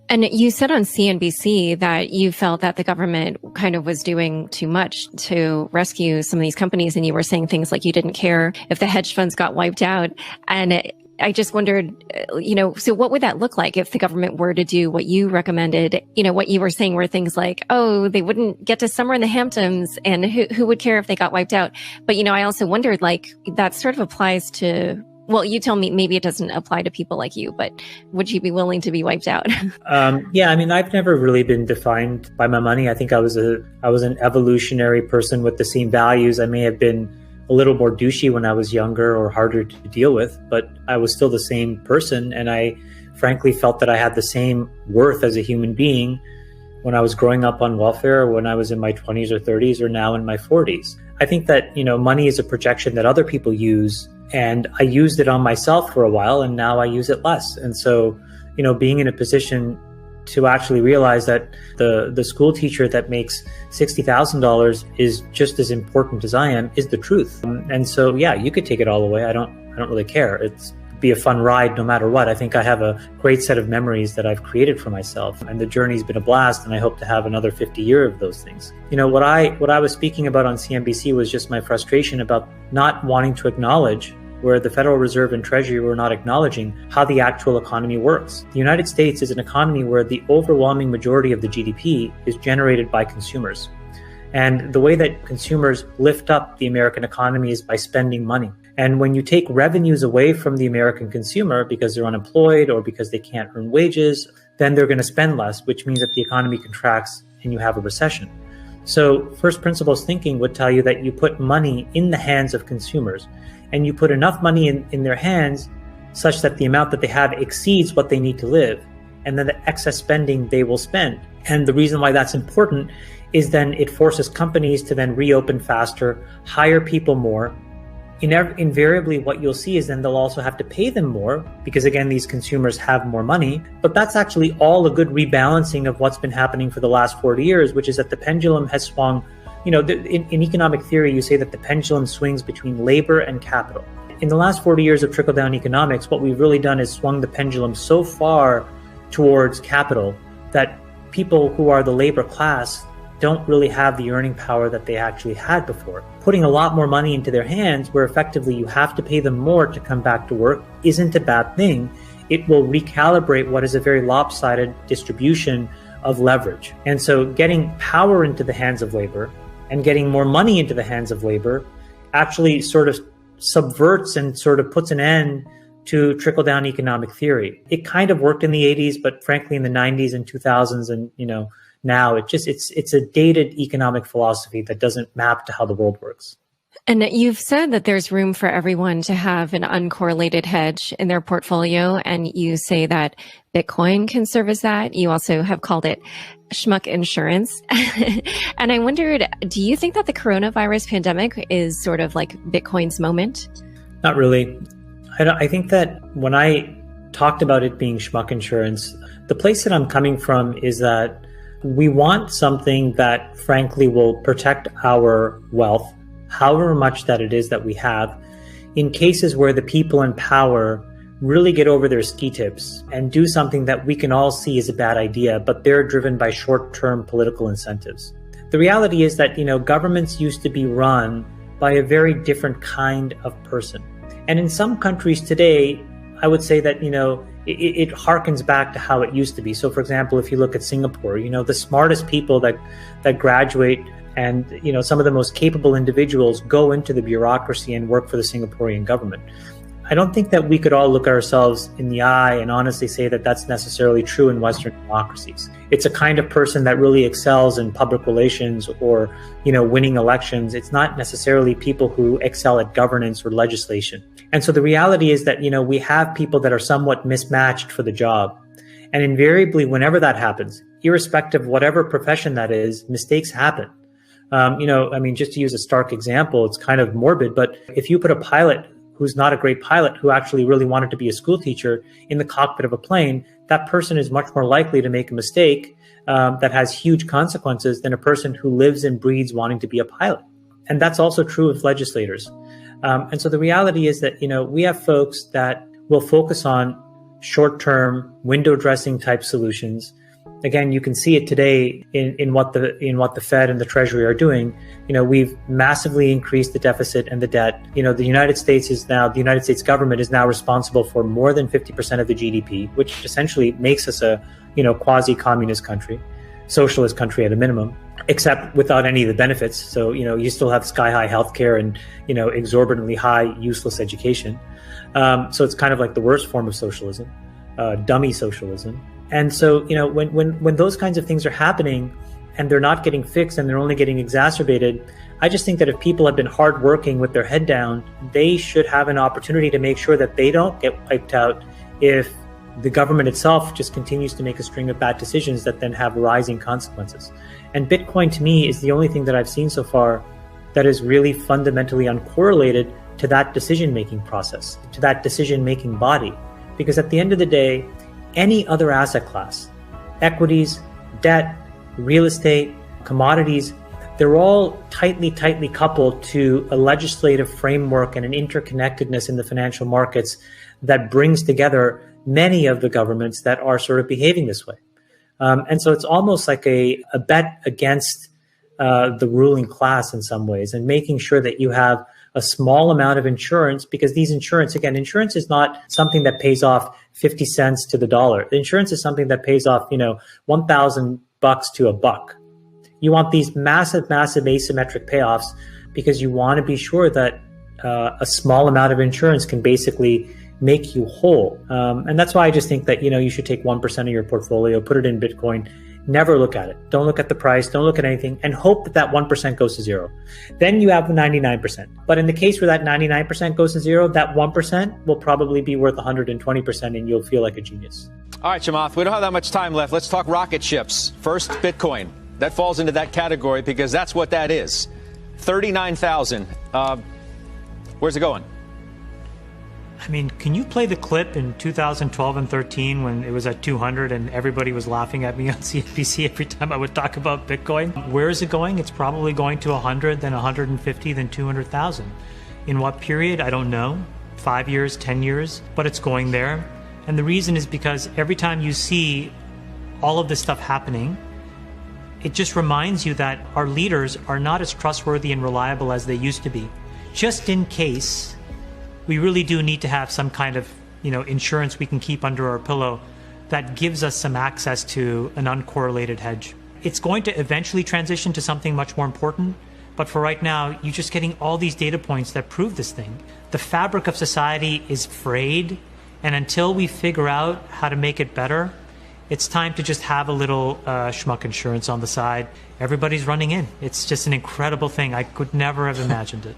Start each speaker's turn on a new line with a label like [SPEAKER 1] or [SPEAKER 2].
[SPEAKER 1] And you said on CNBC that you felt that the government kind of was doing too much to rescue some of these companies. And you were saying things like you didn't care if the hedge funds got wiped out. And I just wondered, so what would that look like if the government were to do what you recommended? What you were saying were things like, oh, they wouldn't get to summer in the Hamptons, and who would care if they got wiped out? But, I also wondered, like, that sort of applies to, well, you tell me, maybe it doesn't apply to people like you, but would you be willing to be wiped out?
[SPEAKER 2] Yeah, I mean, I've never really been defined by my money. I think I was an evolutionary person with the same values. I may have been a little more douchey when I was younger or harder to deal with, but I was still the same person. And I frankly felt that I had the same worth as a human being when I was growing up on welfare, or when I was in my 20s or 30s, or now in my 40s. I think that, money is a projection that other people use. And I used it on myself for a while, and now I use it less. And so, being in a position to actually realize that the school teacher that makes $60,000 is just as important as I am is the truth. And so, yeah, you could take it all away. I don't really care. It'd be a fun ride no matter what. I think I have a great set of memories that I've created for myself, and the journey's been a blast, and I hope to have another 50 years of those things. What I was speaking about on CNBC was just my frustration about not wanting to acknowledge, where the Federal Reserve and Treasury were not acknowledging, how the actual economy works. The United States is an economy where the overwhelming majority of the GDP is generated by consumers. And the way that consumers lift up the American economy is by spending money. And when you take revenues away from the American consumer because they're unemployed or because they can't earn wages, then they're going to spend less, which means that the economy contracts and you have a recession. So first principles thinking would tell you that you put money in the hands of consumers, and you put enough money in their hands such that the amount that they have exceeds what they need to live, and then the excess spending they will spend. And the reason why that's important is then it forces companies to then reopen faster, hire people more. Invariably, what you'll see is then they'll also have to pay them more because, again, these consumers have more money. But that's actually all a good rebalancing of what's been happening for the last 40 years, which is that the pendulum has swung. In economic theory, you say that the pendulum swings between labor and capital. In the last 40 years of trickle-down economics, what we've really done is swung the pendulum so far towards capital that people who are the labor class don't really have the earning power that they actually had before. Putting a lot more money into their hands, where effectively you have to pay them more to come back to work, isn't a bad thing. It will recalibrate what is a very lopsided distribution of leverage. And so getting power into the hands of labor and getting more money into the hands of labor actually sort of subverts and sort of puts an end to trickle-down economic theory. It kind of worked in the 80s, but frankly in the 90s and 2000s and, now it's a dated economic philosophy that doesn't map to how the world works.
[SPEAKER 1] And you've said that there's room for everyone to have an uncorrelated hedge in their portfolio. And you say that Bitcoin can serve as that. You also have called it schmuck insurance. And I wondered, do you think that the coronavirus pandemic is sort of like Bitcoin's moment?
[SPEAKER 2] Not really. I think that when I talked about it being schmuck insurance, the place that I'm coming from is that we want something that frankly will protect our wealth, however much that it is that we have, in cases where the people in power really get over their ski tips and do something that we can all see is a bad idea, but they're driven by short-term political incentives. The reality is that, governments used to be run by a very different kind of person. And in some countries today, I would say that, it harkens back to how it used to be. So, for example, if you look at Singapore, the smartest people that graduate and, some of the most capable individuals go into the bureaucracy and work for the Singaporean government. I don't think that we could all look at ourselves in the eye and honestly say that that's necessarily true in Western democracies. It's a kind of person that really excels in public relations or, winning elections. It's not necessarily people who excel at governance or legislation. And so the reality is that, we have people that are somewhat mismatched for the job. And invariably, whenever that happens, irrespective of whatever profession that is, mistakes happen. Just to use a stark example, it's kind of morbid, but if you put a pilot who's not a great pilot, who actually really wanted to be a school teacher in the cockpit of a plane, that person is much more likely to make a mistake that has huge consequences than a person who lives and breathes wanting to be a pilot. And that's also true of legislators. And so the reality is that, we have folks that will focus on short-term window dressing type solutions. Again, you can see it today in what the Fed and the Treasury are doing. We've massively increased the deficit and the debt. The United States government is now responsible for more than 50% of the GDP, which essentially makes us a quasi-communist country, socialist country at a minimum, except without any of the benefits. So you still have sky-high healthcare and exorbitantly high useless education. So it's kind of like the worst form of socialism, dummy socialism. And so, when those kinds of things are happening and they're not getting fixed and they're only getting exacerbated, I just think that if people have been hardworking with their head down, they should have an opportunity to make sure that they don't get wiped out if the government itself just continues to make a string of bad decisions that then have rising consequences. And Bitcoin, to me, is the only thing that I've seen so far that is really fundamentally uncorrelated to that decision-making process, to that decision-making body. Because at the end of the day, any other asset class, equities, debt, real estate, commodities, they're all tightly coupled to a legislative framework and an interconnectedness in the financial markets that brings together many of the governments that are sort of behaving this way. And so it's almost like a bet against the ruling class in some ways, and making sure that you have a small amount of insurance, because insurance is not something that pays off 50 cents to the dollar. Insurance is something that pays off, $1,000 to $1. You want these massive asymmetric payoffs because you want to be sure that a small amount of insurance can basically make you whole. And that's why I just think that, you should take 1% of your portfolio, put it in Bitcoin, never look at it. Don't look at the price. Don't look at anything, and hope that 1% goes to zero. Then you have the 99%. But in the case where that 99% goes to zero, that 1% will probably be worth 120%, and you'll feel like a genius.
[SPEAKER 3] All right, Chamath, we don't have that much time left. Let's talk rocket ships. First, Bitcoin. That falls into that category because that's what that is. 39,000. Where's it going?
[SPEAKER 4] I mean, can you play the clip in 2012 and 13 when it was at 200 and everybody was laughing at me on CNBC every time I would talk about Bitcoin? Where is it going? It's probably going to 100, then 150, then 200,000. In what period? I don't know. 5 years, 10 years, but it's going there. And the reason is because every time you see all of this stuff happening, it just reminds you that our leaders are not as trustworthy and reliable as they used to be. Just in case, we really do need to have some kind of, insurance we can keep under our pillow that gives us some access to an uncorrelated hedge. It's going to eventually transition to something much more important, but for right now, you're just getting all these data points that prove this thing. The fabric of society is frayed, and until we figure out how to make it better, it's time to just have a little schmuck insurance on the side. Everybody's running in. It's just an incredible thing. I could never have imagined it.